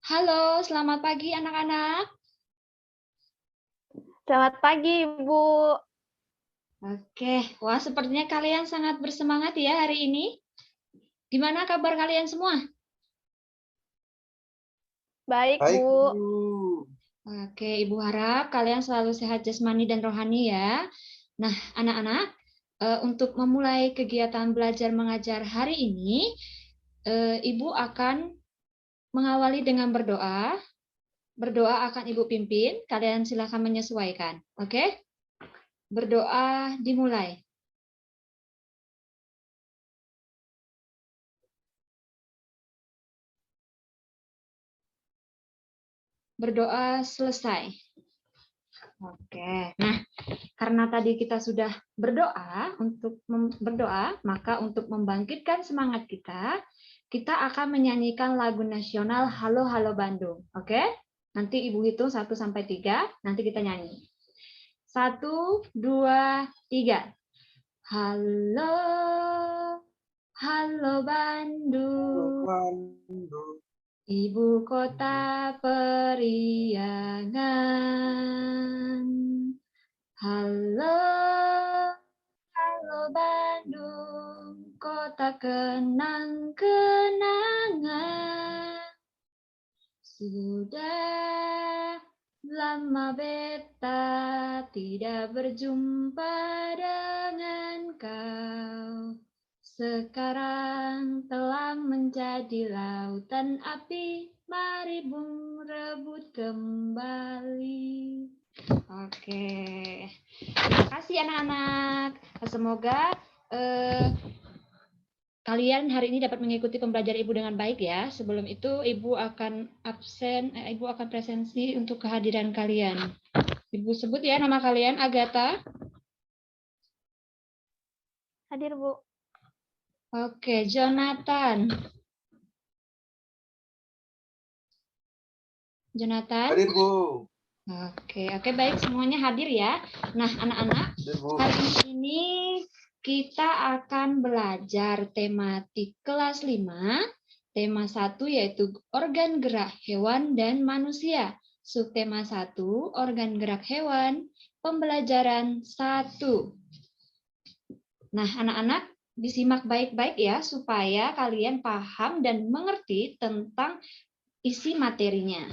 Halo, selamat pagi anak-anak. Selamat pagi, Ibu. Oke, wah sepertinya kalian sangat bersemangat ya hari ini. Gimana kabar kalian semua? Baik, Baik, Bu. Bu. Oke, Ibu harap kalian selalu sehat jasmani dan rohani ya. Nah, anak-anak, untuk memulai kegiatan belajar mengajar hari ini, Ibu akan mengawali dengan berdoa. Berdoa akan Ibu pimpin, kalian silakan menyesuaikan. Oke? Berdoa dimulai. Berdoa selesai. Oke, nah karena tadi kita sudah berdoa, maka untuk membangkitkan semangat kita, kita akan menyanyikan lagu nasional Halo Halo Bandung. Oke? Nanti Ibu hitung 1 sampai 3, nanti kita nyanyi. 1, 2, 3. Halo, halo Bandung. Bandung. Ibu kota periangan. Halo, halo Bandung, kota kenang-kenangan. Sudah lama beta tidak berjumpa dengan kau. Sekarang telah menjadi lautan api, mari bung rebut kembali. Oke, terima kasih anak-anak. Semoga kalian hari ini dapat mengikuti pembelajaran Ibu dengan baik ya. Sebelum itu Ibu akan Ibu akan presensi untuk kehadiran kalian. Ibu sebut ya nama kalian, Agatha. Hadir, Bu. Oke, Jonathan. Jonathan. Hadir, Bu. Oke, baik semuanya hadir ya. Nah, anak-anak, Hadir, Bu. hari ini kita akan belajar tematik kelas 5. Tema 1 yaitu organ gerak hewan dan manusia. Subtema 1, organ gerak hewan, pembelajaran 1. Nah, anak-anak disimak baik-baik ya supaya kalian paham dan mengerti tentang isi materinya.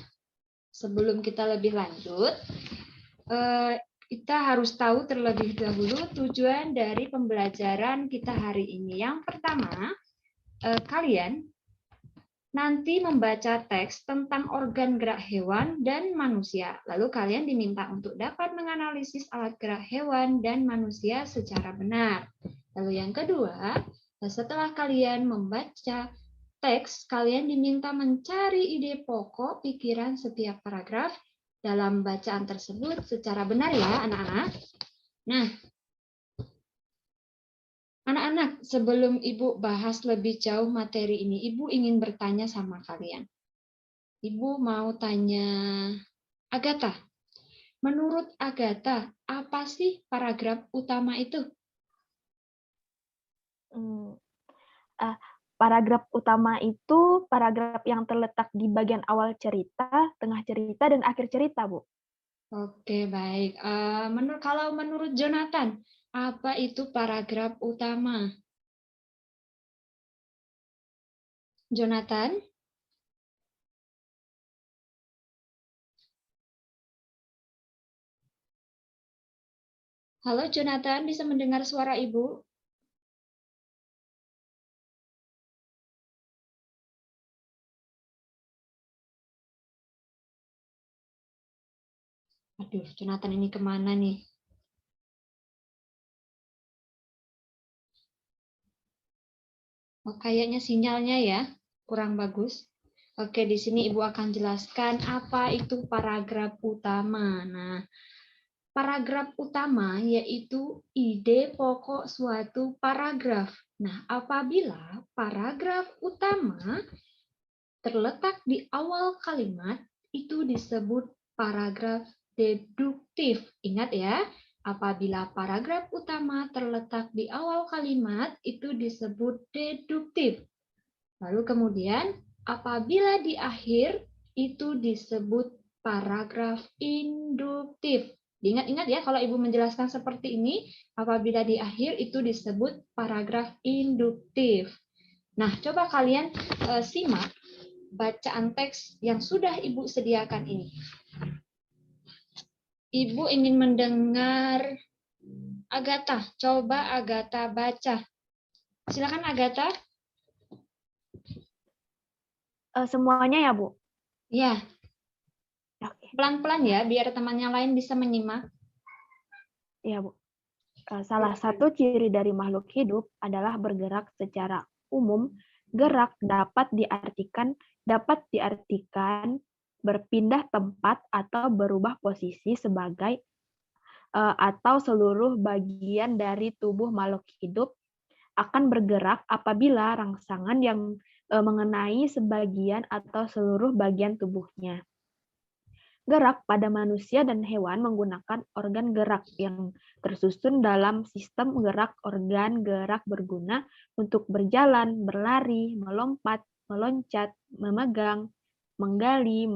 Sebelum kita lebih lanjut, kita harus tahu terlebih dahulu tujuan dari pembelajaran kita hari ini. Yang pertama, kalian nanti membaca teks tentang organ gerak hewan dan manusia. Lalu kalian diminta untuk dapat menganalisis alat gerak hewan dan manusia secara benar. Lalu yang kedua, setelah kalian membaca teks, kalian diminta mencari ide pokok pikiran setiap paragraf dalam bacaan tersebut secara benar ya, anak-anak. Nah, anak-anak, sebelum Ibu bahas lebih jauh materi ini, Ibu ingin bertanya sama kalian. Ibu mau tanya Agatha. Menurut Agatha, apa sih paragraf utama itu? Paragraf utama itu paragraf yang terletak di bagian awal cerita, tengah cerita, dan akhir cerita, Bu. Oke, baik. Kalau menurut Jonathan, apa itu paragraf utama? Jonathan? Halo Jonathan, bisa mendengar suara Ibu? Aduh, Jonathan ini kemana nih? Oh, kayaknya sinyalnya ya, kurang bagus. Oke, di sini Ibu akan jelaskan apa itu paragraf utama. Nah, paragraf utama yaitu ide pokok suatu paragraf. Nah, apabila paragraf utama terletak di awal kalimat, itu disebut paragraf deduktif. Ingat ya, apabila paragraf utama terletak di awal kalimat, itu disebut deduktif. Lalu kemudian, apabila di akhir itu disebut paragraf induktif. Diingat-ingat ya, kalau Ibu menjelaskan seperti ini, apabila di akhir itu disebut paragraf induktif. Nah, coba kalian simak bacaan teks yang sudah Ibu sediakan ini. Ibu ingin mendengar Agatha. Coba Agatha baca. Silakan Agatha. Semuanya ya, Bu? Ya. Oke. Pelan-pelan ya, biar teman yang lain bisa menyimak. Ya, Bu. Salah satu ciri dari makhluk hidup adalah bergerak secara umum. Gerak dapat diartikan berpindah tempat atau berubah posisi sebagai atau seluruh bagian dari tubuh makhluk hidup akan bergerak apabila rangsangan yang mengenai sebagian atau seluruh bagian tubuhnya. Gerak pada manusia dan hewan menggunakan organ gerak yang tersusun dalam sistem gerak. Organ gerak berguna untuk berjalan, berlari, melompat, meloncat, memegang, menggali,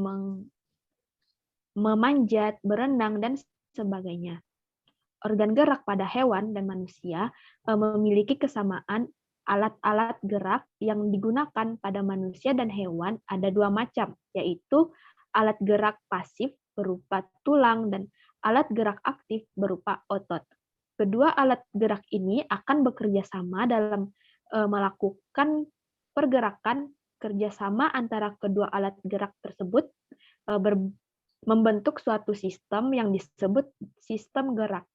memanjat, berenang, dan sebagainya. Organ gerak pada hewan dan manusia memiliki kesamaan. Alat-alat gerak yang digunakan pada manusia dan hewan ada dua macam, yaitu alat gerak pasif berupa tulang dan alat gerak aktif berupa otot. Kedua alat gerak ini akan bekerja sama dalam melakukan pergerakan. Kerjasama antara kedua alat gerak tersebut membentuk suatu sistem yang disebut sistem gerak.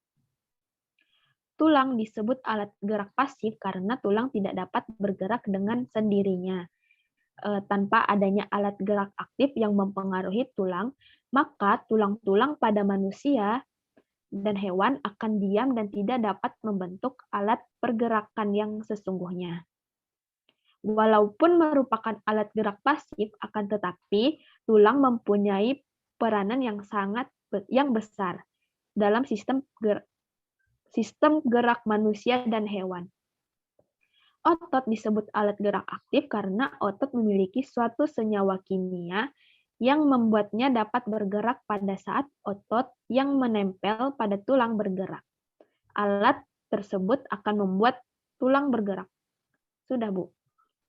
Tulang disebut alat gerak pasif karena tulang tidak dapat bergerak dengan sendirinya. Tanpa adanya alat gerak aktif yang mempengaruhi tulang, maka tulang-tulang pada manusia dan hewan akan diam dan tidak dapat membentuk alat pergerakan yang sesungguhnya. Walaupun merupakan alat gerak pasif, akan tetapi tulang mempunyai peranan yang besar dalam sistem gerak manusia dan hewan. Otot disebut alat gerak aktif karena otot memiliki suatu senyawa kimia yang membuatnya dapat bergerak pada saat otot yang menempel pada tulang bergerak. Alat tersebut akan membuat tulang bergerak. Sudah, Bu.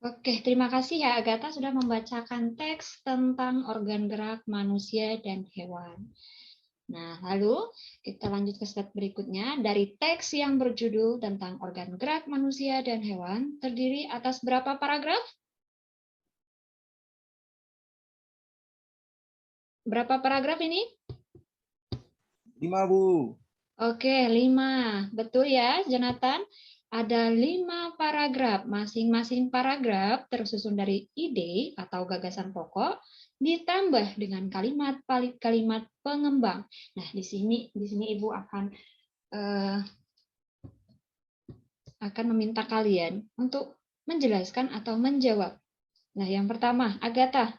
Oke, terima kasih ya Agatha sudah membacakan teks tentang organ gerak manusia dan hewan. Nah, lalu kita lanjut ke slide berikutnya. Dari teks yang berjudul tentang organ gerak manusia dan hewan, terdiri atas berapa paragraf? Berapa paragraf ini? 5, Bu. Oke, 5. Betul ya, Jonathan? Ada 5 paragraf. Masing-masing paragraf tersusun dari ide atau gagasan pokok, ditambah dengan kalimat pengembang. Nah, di sini Ibu akan meminta kalian untuk menjelaskan atau menjawab. Nah, yang pertama, Agatha.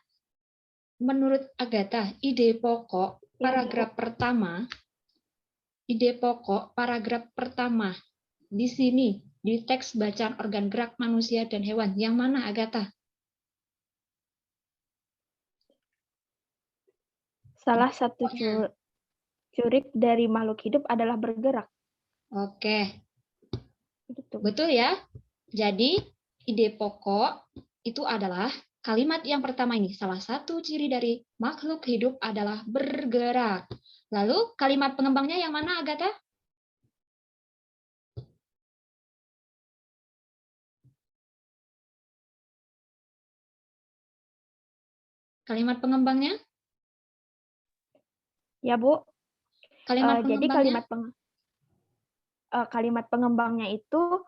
Menurut Agatha, ide pokok paragraf pertama di sini di teks bacaan organ gerak manusia dan hewan, yang mana Agatha? Salah satu ciri dari makhluk hidup adalah bergerak. Oke. Betul. Betul ya. Jadi ide pokok itu adalah kalimat yang pertama ini. Salah satu ciri dari makhluk hidup adalah bergerak. Lalu kalimat pengembangnya yang mana Agatha? Kalimat pengembangnya? Ya, Bu. Jadi Pengembangnya? kalimat pengembangnya itu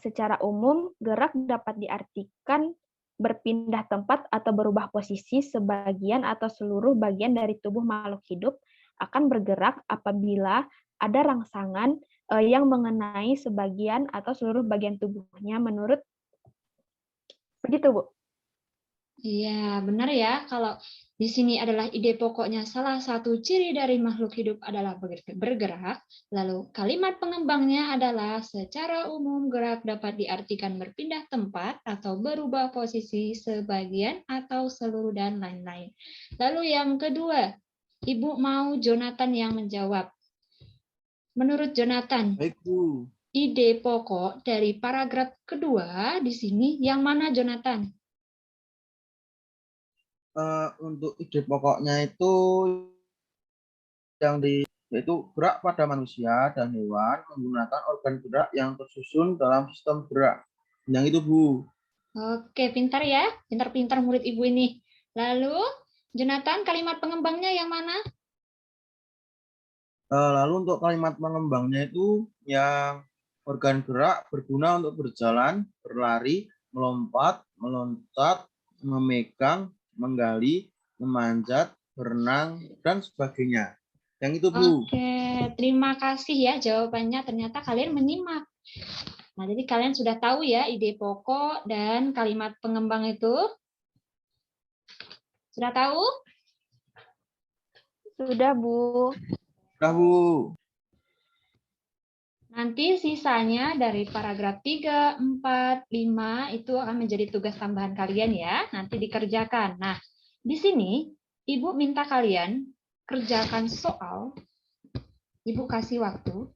secara umum gerak dapat diartikan berpindah tempat atau berubah posisi. Sebagian atau seluruh bagian dari tubuh makhluk hidup akan bergerak apabila ada rangsangan yang mengenai sebagian atau seluruh bagian tubuhnya. Begitu, Bu. Iya, benar ya. Kalau di sini adalah ide pokoknya salah satu ciri dari makhluk hidup adalah bergerak, lalu kalimat pengembangnya adalah secara umum gerak dapat diartikan berpindah tempat atau berubah posisi sebagian atau seluruh dan lain-lain. Lalu yang kedua, Ibu mau Jonathan yang menjawab. Menurut Jonathan, Baik, Bu. ide pokok dari paragraf kedua di sini yang mana, Jonathan? Untuk ide pokoknya itu yaitu gerak pada manusia dan hewan menggunakan organ gerak yang tersusun dalam sistem gerak. Yang itu, Bu. Oke, pintar ya. Pintar-pintar murid Ibu ini. Lalu, Jonathan, kalimat pengembangnya yang mana? Lalu untuk kalimat pengembangnya itu yang organ gerak berguna untuk berjalan, berlari, melompat, meloncat, memegang, menggali, memanjat, berenang, dan sebagainya. Yang itu, Bu. Oke, terima kasih ya jawabannya. Ternyata kalian menyimak. Nah, jadi kalian sudah tahu ya ide pokok dan kalimat pengembang itu? Sudah tahu? Sudah, Bu. Nah, Bu. Nanti sisanya dari paragraf 3, 4, 5 itu akan menjadi tugas tambahan kalian ya. Nanti dikerjakan. Nah, di sini Ibu minta kalian kerjakan soal. Ibu kasih waktu.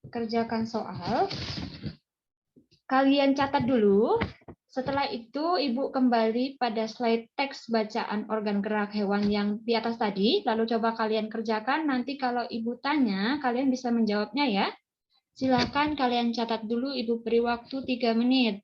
Kerjakan soal. Kalian catat dulu. Setelah itu, Ibu kembali pada slide teks bacaan organ gerak hewan yang di atas tadi. Lalu coba kalian kerjakan. Nanti kalau Ibu tanya, kalian bisa menjawabnya ya. Silakan kalian catat dulu. Ibu beri waktu 3 menit.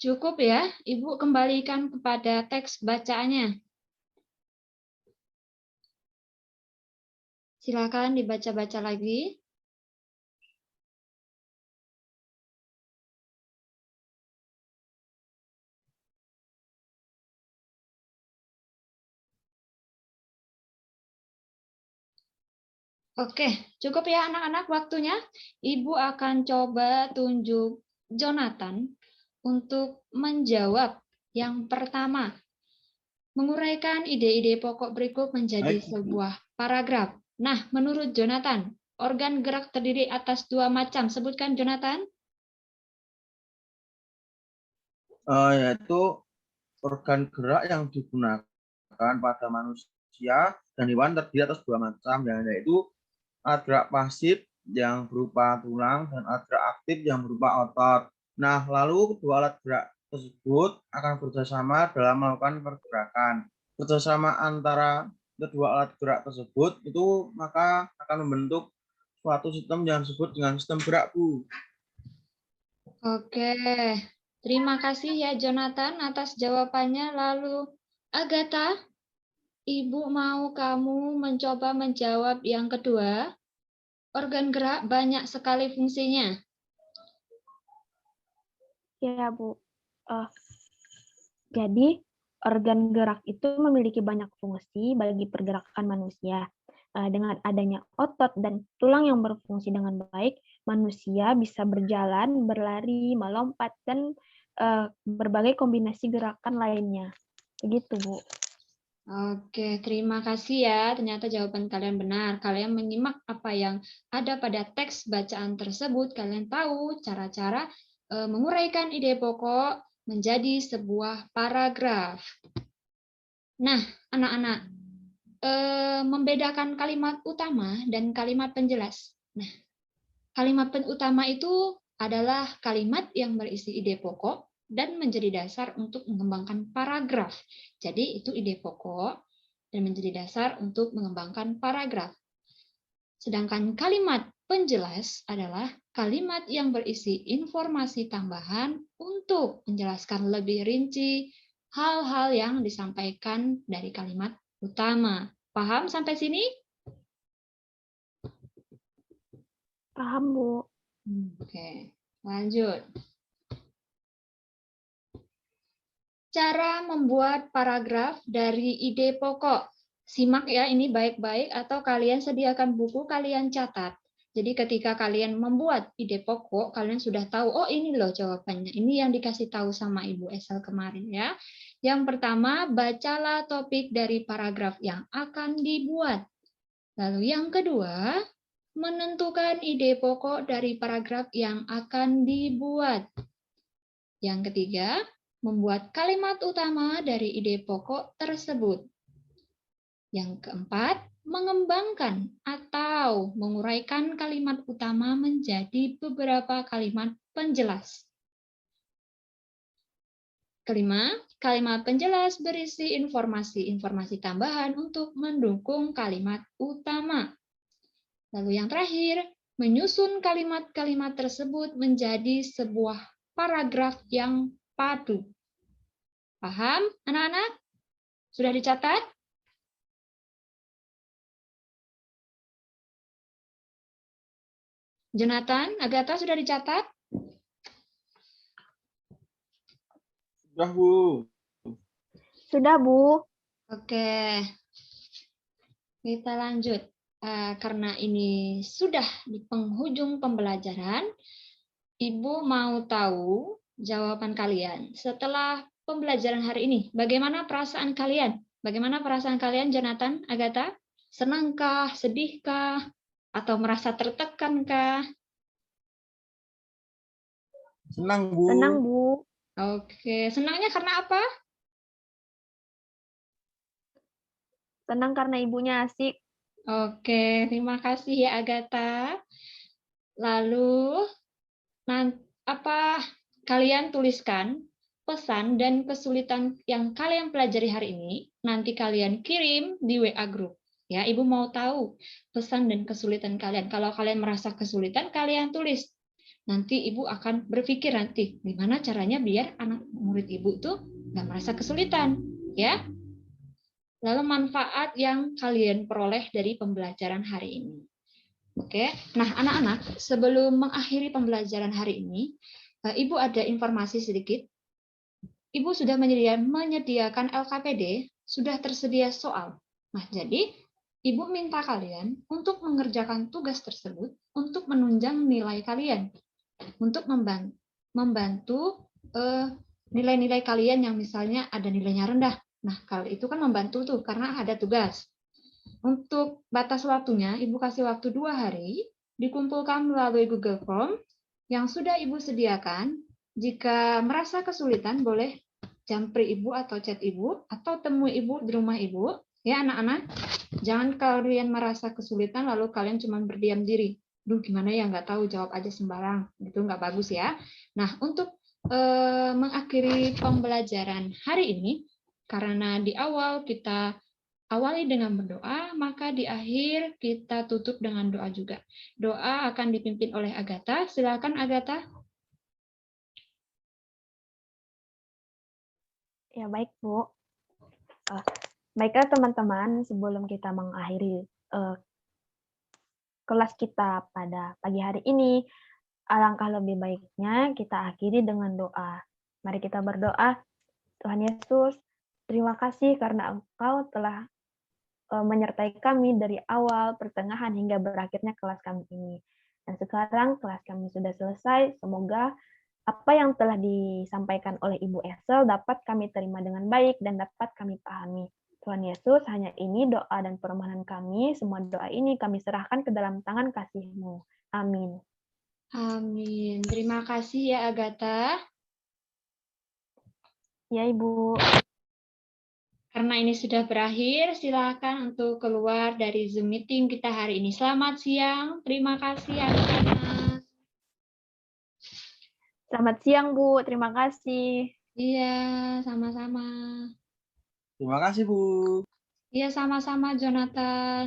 Cukup ya, Ibu kembalikan kepada teks bacaannya. Silakan dibaca-baca lagi. Oke, cukup ya anak-anak waktunya. Ibu akan coba tunjuk Jonathan untuk menjawab yang pertama. Menguraikan ide-ide pokok berikut menjadi Baik, Bu. sebuah paragraf. Nah, menurut Jonathan, organ gerak terdiri atas 2 macam. Sebutkan, Jonathan. Yaitu organ gerak yang digunakan pada manusia dan hewan terdiri atas 2 macam, yaitu alat gerak pasif yang berupa tulang dan alat gerak aktif yang berupa otot. Nah, lalu kedua alat gerak tersebut akan bekerjasama dalam melakukan pergerakan. Kerjasama antara kedua alat gerak tersebut itu maka akan membentuk suatu sistem yang disebut dengan sistem gerak, Bu. Oke, terima kasih ya Jonathan atas jawabannya. Lalu, Agatha, Ibu mau kamu mencoba menjawab yang kedua. Organ gerak banyak sekali fungsinya. Ya, Bu. Jadi, organ gerak itu memiliki banyak fungsi bagi pergerakan manusia. Dengan adanya otot dan tulang yang berfungsi dengan baik, manusia bisa berjalan, berlari, melompat, dan berbagai kombinasi gerakan lainnya. Begitu, Bu. Oke, terima kasih ya. Ternyata jawaban kalian benar. Kalian menyimak apa yang ada pada teks bacaan tersebut. Kalian tahu cara-cara menguraikan ide pokok menjadi sebuah paragraf. Nah, anak-anak, membedakan kalimat utama dan kalimat penjelas. Nah, kalimat utama itu adalah kalimat yang berisi ide pokok dan menjadi dasar untuk mengembangkan paragraf. Jadi itu ide pokok. dan menjadi dasar untuk mengembangkan paragraf. Sedangkan kalimat penjelas adalah kalimat yang berisi informasi tambahan untuk menjelaskan lebih rinci hal-hal yang disampaikan dari kalimat utama. Paham sampai sini? Paham, Bu. Oke, lanjut. Cara membuat paragraf dari ide pokok. Simak ya, ini baik-baik atau kalian sediakan buku, kalian catat. Jadi ketika kalian membuat ide pokok, kalian sudah tahu, oh ini loh jawabannya. Ini yang dikasih tahu sama Ibu Esel kemarin ya. Yang pertama, bacalah topik dari paragraf yang akan dibuat. Lalu yang kedua, menentukan ide pokok dari paragraf yang akan dibuat. Yang ketiga, membuat kalimat utama dari ide pokok tersebut. Yang keempat, mengembangkan atau menguraikan kalimat utama menjadi beberapa kalimat penjelas. Kelima, kalimat penjelas berisi informasi-informasi tambahan untuk mendukung kalimat utama. Lalu yang terakhir, menyusun kalimat-kalimat tersebut menjadi sebuah paragraf yang padu. Paham, anak-anak? Sudah dicatat? Jonathan, Agatha sudah dicatat? Sudah, Bu. Sudah, Bu. Oke, kita lanjut. Karena ini sudah di penghujung pembelajaran, Ibu mau tahu jawaban kalian. Setelah pembelajaran hari ini, bagaimana perasaan kalian? Bagaimana perasaan kalian, Jonathan, Agatha? Senangkah, sedihkah, atau merasa tertekankah? Senang, Bu. Senang, Bu. Oke, senangnya karena apa? Senang karena ibunya asik. Oke, terima kasih ya Agatha. Lalu, kalian tuliskan pesan dan kesulitan yang kalian pelajari hari ini, nanti kalian kirim di WA Group. Ya, Ibu mau tahu pesan dan kesulitan kalian. Kalau kalian merasa kesulitan, kalian tulis. Nanti Ibu akan berpikir nanti, gimana caranya biar anak murid Ibu tuh nggak merasa kesulitan. Ya, lalu manfaat yang kalian peroleh dari pembelajaran hari ini. Oke, nah anak-anak, sebelum mengakhiri pembelajaran hari ini, Ibu ada informasi sedikit. Ibu sudah menyediakan LKPD, sudah tersedia soal. Nah, jadi Ibu minta kalian untuk mengerjakan tugas tersebut untuk menunjang nilai kalian, untuk membantu nilai-nilai kalian yang misalnya ada nilainya rendah. Nah, kalau itu kan membantu tuh, karena ada tugas. Untuk batas waktunya, Ibu kasih waktu 2 hari, dikumpulkan melalui Google Form yang sudah Ibu sediakan. Jika merasa kesulitan, boleh jampri Ibu atau chat Ibu, atau temui Ibu di rumah Ibu. Ya anak-anak, jangan kalian merasa kesulitan lalu kalian cuma berdiam diri. Duh gimana ya, nggak tahu, jawab aja sembarang. Itu nggak bagus ya. Nah, untuk mengakhiri pembelajaran hari ini, karena di awal kita awali dengan berdoa, maka di akhir kita tutup dengan doa juga. Doa akan dipimpin oleh Agatha. Silakan Agatha. Ya, baik, Bu. Baiklah teman-teman, sebelum kita mengakhiri kelas kita pada pagi hari ini, alangkah lebih baiknya kita akhiri dengan doa. Mari kita berdoa. Tuhan Yesus, terima kasih karena Engkau telah menyertai kami dari awal, pertengahan, hingga berakhirnya kelas kami ini. Dan sekarang kelas kami sudah selesai. Semoga apa yang telah disampaikan oleh Ibu Esel dapat kami terima dengan baik dan dapat kami pahami. Tuhan Yesus, hanya ini doa dan permohonan kami. Semua doa ini kami serahkan ke dalam tangan kasih-Mu. Amin. Amin. Terima kasih ya Agatha. Ya, Ibu. Karena ini sudah berakhir, silakan untuk keluar dari Zoom meeting kita hari ini. Selamat siang. Terima kasih anak-anak. Selamat siang, Bu. Terima kasih. Iya, sama-sama. Terima kasih, Bu. Iya, sama-sama Jonathan.